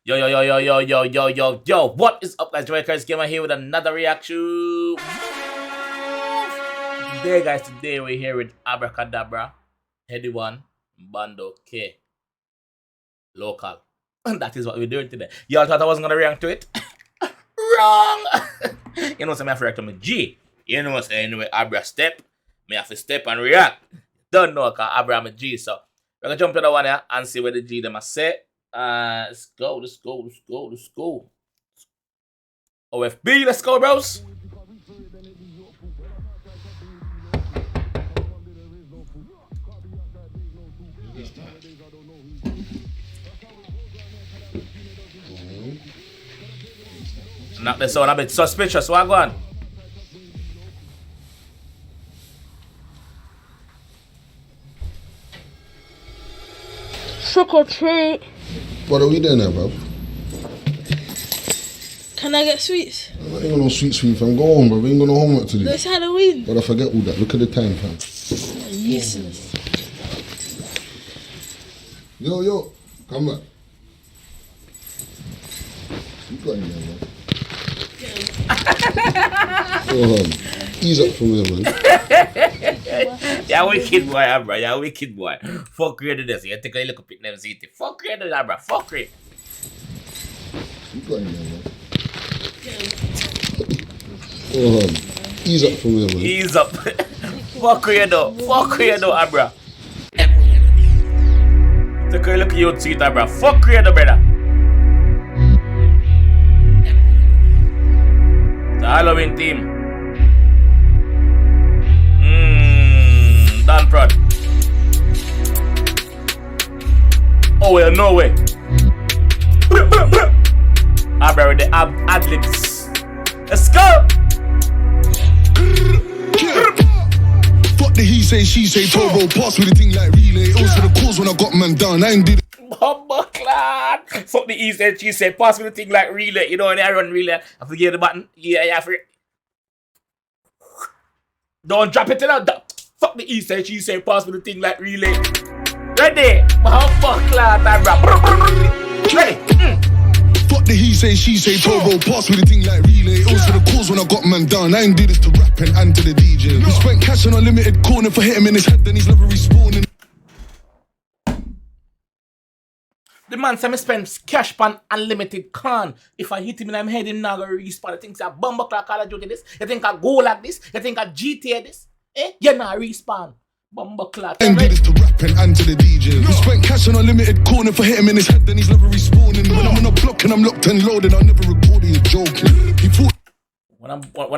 Yo, what is up, guys? JAMAICA'S Gamer here with another reaction. Today we're here with Abra Cadabra, Headie 1, Bandokay, local. And that is what we're doing today. Y'all thought I wasn't gonna react to it? Wrong! You know, so I have to react to my G. You know, so anyway, Abra step, me have to step and react. Don't know, cause Abra I'm a G, so we're gonna jump to the one here and see what the G them a say. Let's go. OFB, let's go, bros. Knock the sound a bit suspicious. What go on? Trick or treat. What are we doing now, bro? Can I get sweets? I ain't got no sweet, fam. Go home, bro. We ain't got no homework to do. It's Halloween. But I forget all that. Look at the time, fam. Useless. Yo, come back. You got in there, man. Ease up from here, man. Yeah, wicked boy, Abra. Yeah, wicked boy. Fuck you to this. You take a look up at them city. Fuck you to that, Abra. Fuck you. You got in there, man. Ease up from here, man. Ease up. Fuck you though. Fuck you though, Abra. Take a look at your tweet, Abra. Fuck you though, brother. The Halloween team. Dan Prod. Oh well, no way. Abra with the ad-libs. Let's go. Fuck the he say, she say, turbo, pass with the thing like relay. It was for the cause when I got man down. I ain't did it. Bomboclad. Fuck the he said, she said, pass me the thing like relay. You know, when I run relay, I forget the button. Yeah, I forget. Don't drop it in out. Fuck the he said, she said, pass me the thing like relay. Ready? Bomboclad, Abra. Ready? Fuck the he say, she say, turbo, pass with the thing like relay. It was for the cause when I got man down. I ain't did this to rapping and to the DJ. We spent cash on unlimited corner for hit him in his head, then he's never respawning. The man said me spend cash pan unlimited con. If I hit him in my head, him now gonna respawn. You think I Bandokay Call of Duty this? You think I go like this? You think I GTA this? Eh? You not respawn. Bandokay. I ain't did this to rapping and to the DJ. We spent cash on unlimited corner for hit him in his head, then he's never respawning. When I'm on a block and I'm locked and loaded, I never recorded, you're joking. He thought When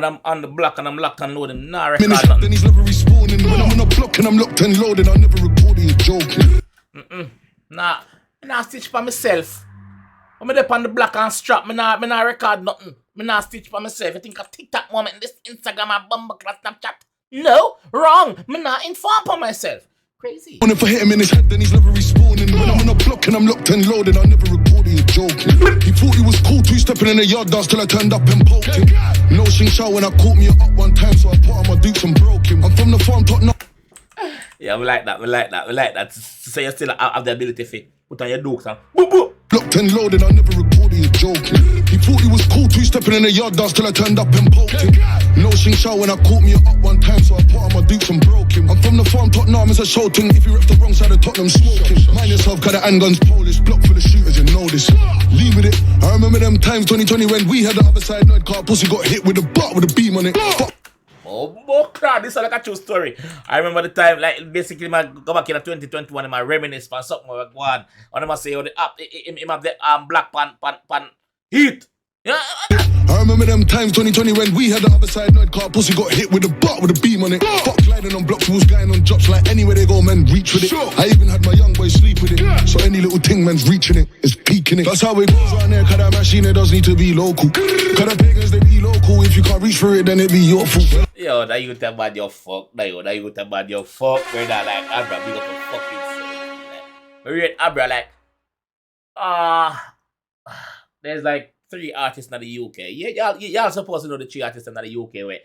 I'm on the block and I'm locked and loaded, nah record in his head, then he's never respawning. When I'm on a block and I'm locked and loaded, I never recorded, you're joking. Nah, I nah stitch for myself. When I dip on the block and strap, me nah record nothing. Me nah stitch for myself. You think a TikTok moment, this Instagram and Bandokay Snapchat? No, wrong. Me nah inform for myself. Crazy. When if I hit him in his head, then he's never respawning. When I'm on a block and I'm locked and loaded, I never recorded, you're joking. He thought he was cool, two-stepping in the yard dance till I turned up and poked him. No shing show when I caught me up one time, so I put on my dukes and broke him. I'm from the farm, top no. Yeah, we like that. So you still have the ability to put on your dukes and boop boop. Locked and loaded, I never recorded, you're joking. He thought he was cool, two-stepping in the yard dance till I turned up and poked him. No shing show when I caught me up one time, so I put on my dukes and broke him. I'm from the farm, Tottenham, it's a show thing. If you rep the wrong side of Tottenham, smoking. Mind yourself, got the handguns Polish, block for the shooters, you know this. Leave with it. I remember them times 2020 when we had the other side, Noid car pussy got hit with a butt with a beam on it. Fuck. Oh, crap, this is like a true story. I remember the time, like, basically, I go back in 2021 and I reminisce for something I go on. And I say, oh, the app, him have the black pan heat. Yeah. I remember them times 2020 when we had the other side, Noid car pussy got hit with a butt with a beam on it. Fuck sliding on blocks, was going on drops like anywhere they go, man, reach with it. I even had my young boy sleep with it. So any little thing, man's reaching it, is peaking it. That's how it goes around there, cause that machine, it does need to be local. Cause the pagans, they be local. If you can't reach for it, then it be your fault. Yo, that you tell bad your fuck. That you tell bad your fuck. Brother, like, Abra, big up a fucking self. But read Abra, like, there's like 3 artists in the UK. Yeah, y'all supposed to know the 3 artists in the UK, wait.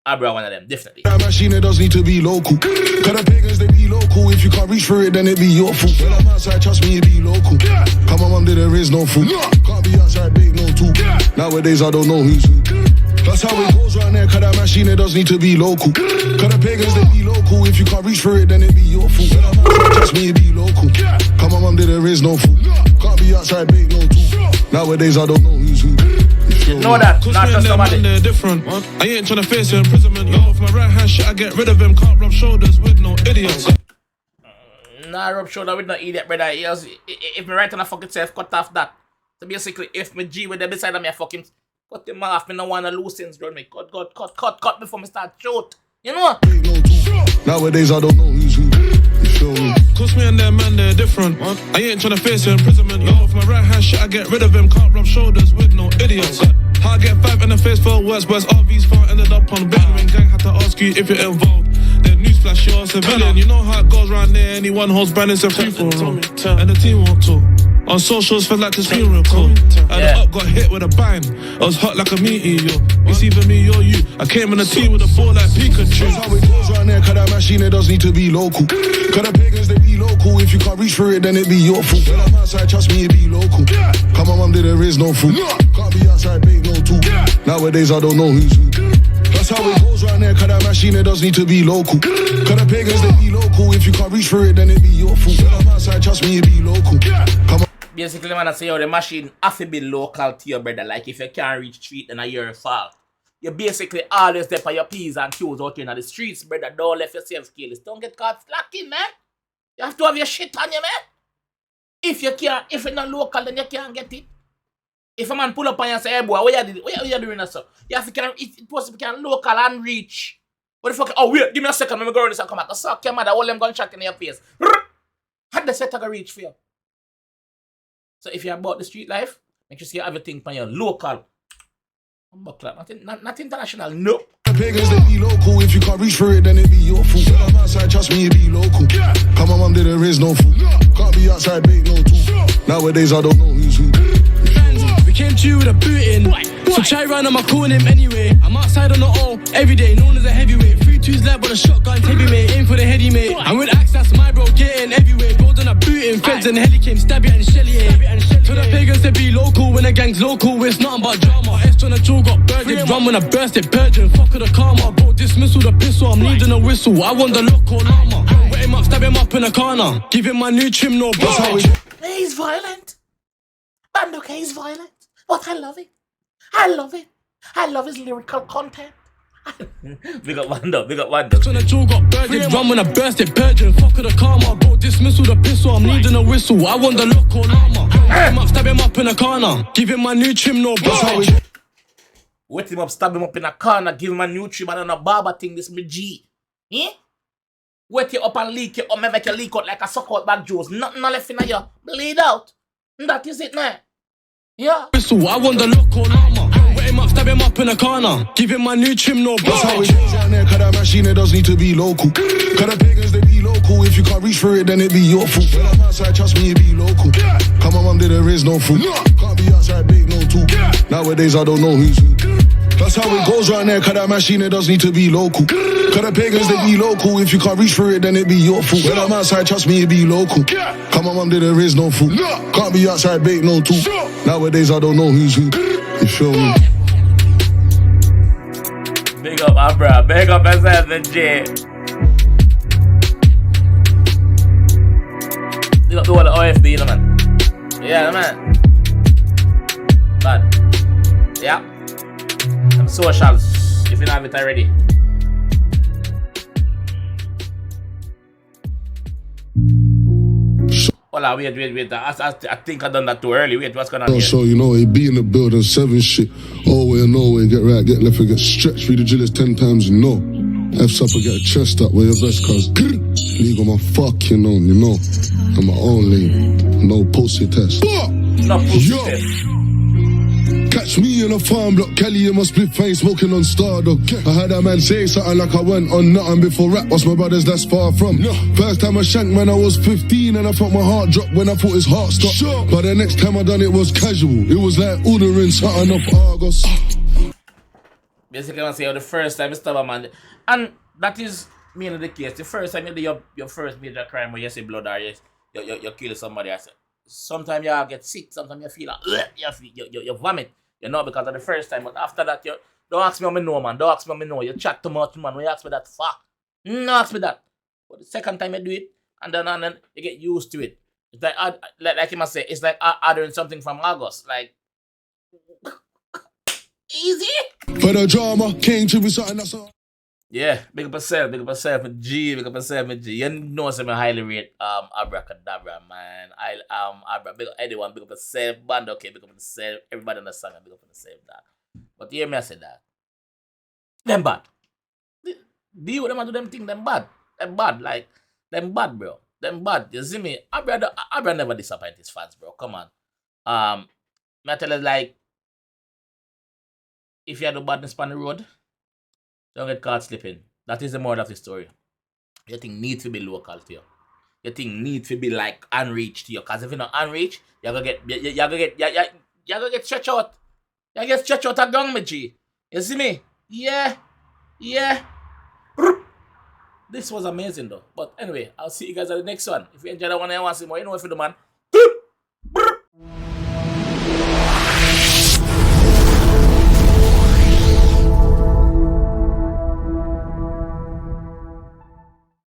Abra one of them, definitely. That machine, it does need to be local. Cause the pagans, they be local. If you can't reach for it, then it be your fault. When I'm outside, trust me, it be local. Come on, mum, there is no food. Can't be outside, big no two. Nowadays, I don't know who's who. That's how it goes right there. Cause that machine, it does need to be local. Cause the pagans, they be local. If you can't reach for it, then it be your fault. When I'm outside, trust me, it be local. Come on, mum, there is no food. Can't be outside, big no two. Nowadays, I don't know who's who. Know that, not just somebody. They're different. I ain't trying to face your imprisonment. Yo, off my right hand shit, I get rid of him. Can't rub shoulders with no idiots. Nah, rub shoulder with no idiot, brother. If me right on a fucking self, cut off that. So basically, if me G with them beside of me, I fucking cut them off. Me no want to lose things, bro. Me cut before me start shoot. You know? Nowadays, I don't know who's who. Cause me and them man, they're different. I ain't trying to face your imprisonment. Yo, off my right hand shit, I get rid of him. Can't rub shoulders with no idiots. How I get 5 in the face for worse, where's RV's phone ended up on Benjamin gang. Had to ask you if you're involved. Then newsflash, you're a civilian. You know how it goes round there. Anyone holds banners and free for all. And the team won't talk. On socials, felt like this funeral call. And the up got hit with a bang. I was hot like a meteor. It's either me or you. I came in the team with a ball like Pikachu. That's how it goes right there. Cause that machine, it does need to be local. Cause the pagans, they be local. If you can't reach for it, then it be your fault. When I'm outside, trust me, it be local. Come on, mum, there is no food. Can't be outside, big no two. Nowadays, I don't know who's who. That's how it goes right there. Cause that machine, it does need to be local. Cause the pagans, they be local. If you can't reach for it, then it be your fault. When I'm outside, trust me, it be local. Come on. Basically, man, I say, yo, the machine have to be local to your brother. Like, if you can't reach street, then your fault. You basically always there for your P's and Q's out here in the streets, brother. Don't let yourself careless. Don't get caught slacking, man. You have to have your shit on you, man. If you can't, if it's not local, then you can't get it. If a man pull up on you and say, hey, boy, what you doing now, sir? You have to can, it possibly can local and reach. What the fuck? Oh, wait, give me a second. Let me go around this and come back. I suck your mother, all them gunshot in your face. Had the set to go reach for you. So if you're about the street life, make sure you have everything on your local. Not international, no. The pagans, they be local. If you can't reach for it, then it be your fault. When I'm outside, trust me, it be local. Come on, mum, there is no food. Can't be outside, big no two. Nowadays, I don't know who's who. We came to you with a boot in. So try run, I'ma call him anyway. I'm outside on the O every day, known as a heavyweight. 3-2's left with a shotgun, heavy mate. Aim for the heady mate. And with axe, that's my bro, getting everywhere. Gold on a boot in, feds and heli came, stab it and shelly it. To the pagans, they be local. When the gang's local, it's nothing but drama. S on the jaw got birded, drum when I burst it, purging. Fuck with the karma, bro, dismissal the pistol. I'm needing a whistle, I want the local llama. Wet him up, stab him up in a corner. Give him my new trim, no bro. He's violent. Bandokay is violent. But I love it. I love it. I love his lyrical content. Big up Wando, big up Wando. On the jaw got birded, drum when I burst it, purging. Fuck with the karma, bro, dismissal the pistol. I'm needing a whistle, I want the local llama. Wet him up, stab him up in a corner. Give him my new trim, no bro. Wet him up, stab him up in a corner, give him a new trim and a barber thing, this me G. Eh? Wet you up and leak you up, make you leak out like a suck out bag juice. Nothing left in you. Bleed out. That is it, man. Yeah. Whistle, I want the local llama. Wet him up, stab him up in a corner. Give him my new trim, no bro. That's how it goes right there. Cause that machine, it does need to be local. Cause the pagans, they be local. If you can't reach for it, then it be your fault. When I'm outside, trust me, it be local. Come on, mum, there is no food. Can't be outside, big no two. Nowadays, I don't know who's who. That's how it goes right there. Cause that machine, it does need to be local. Cause the pagans, they be local. If you can't reach for it, then it be your fault. When I'm outside, trust me, it be local. Come on, mum, there is no food. Can't be outside, big no two. Nowadays, I don't know who's who. You feel me? Big up Abra, big up SFG. Big up the whole OFB, you know, man. Yeah, man. Bad. Yeah. Some socials, if you don't have it already. Hold on, wait. I think I done that too early. Wait, what's going on here? So, you know, it be in the building, 7 shit. Oh, way, no way, get right, get left, and get stretched through the drillers 10 times, you know. F's up and get a chest up, where your best cuz. League on my fucking own, you know. I'm my own lane, no pussy test. No pussy test. Catch me in a farm block, Kelly in my split face, smoking on Stardog. I heard that man say something like I went on nothing before rap. Was my brothers that's far from. First time I shanked when I was 15, and I felt my heart drop when I thought his heart stopped. But the next time I done it was casual. It was like ordering something off Argos. Basically, I say the first time you stab a man, and that is mainly the case. The first time you do your first major crime where you see blood or you kill somebody, I say, sometimes you get sick, sometimes you feel like you vomit, you know, because of the first time. But after that, you don't ask me how I know, man. Don't ask me how I know. You chat too much, man. When you ask me that, fuck. No, ask me that. But the second time you do it, and then you get used to it. It's like he must say, it's like ordering something from August. Like, easy. For the drama, came to be something that's all. Yeah, big up yourself, G, big up yourself, G. You know, I'm highly rate Abra Cadabra, man. Abra, big up anyone, big up yourself, Bandokay, big up yourself, everybody in the song, big up yourself, that. But hear me, I say that. Them bad. Deal with them and do them thing, them bad. Them bad, like, them bad, bro. Them bad. You see me? Abra never disappoint his fans, bro. Come on. I tell you, like, if you have the badness on the road, don't get caught slipping. That is the moral of the story. Your thing needs to be local to you. Your thing needs to be like unreached to you. Cause if you're not unreached, you're gonna get stretched out. You get stretched out a gang, my G. You see me? Yeah. This was amazing though. But anyway, I'll see you guys at the next one. If you enjoyed that one and you want to see more, you know what to do, man.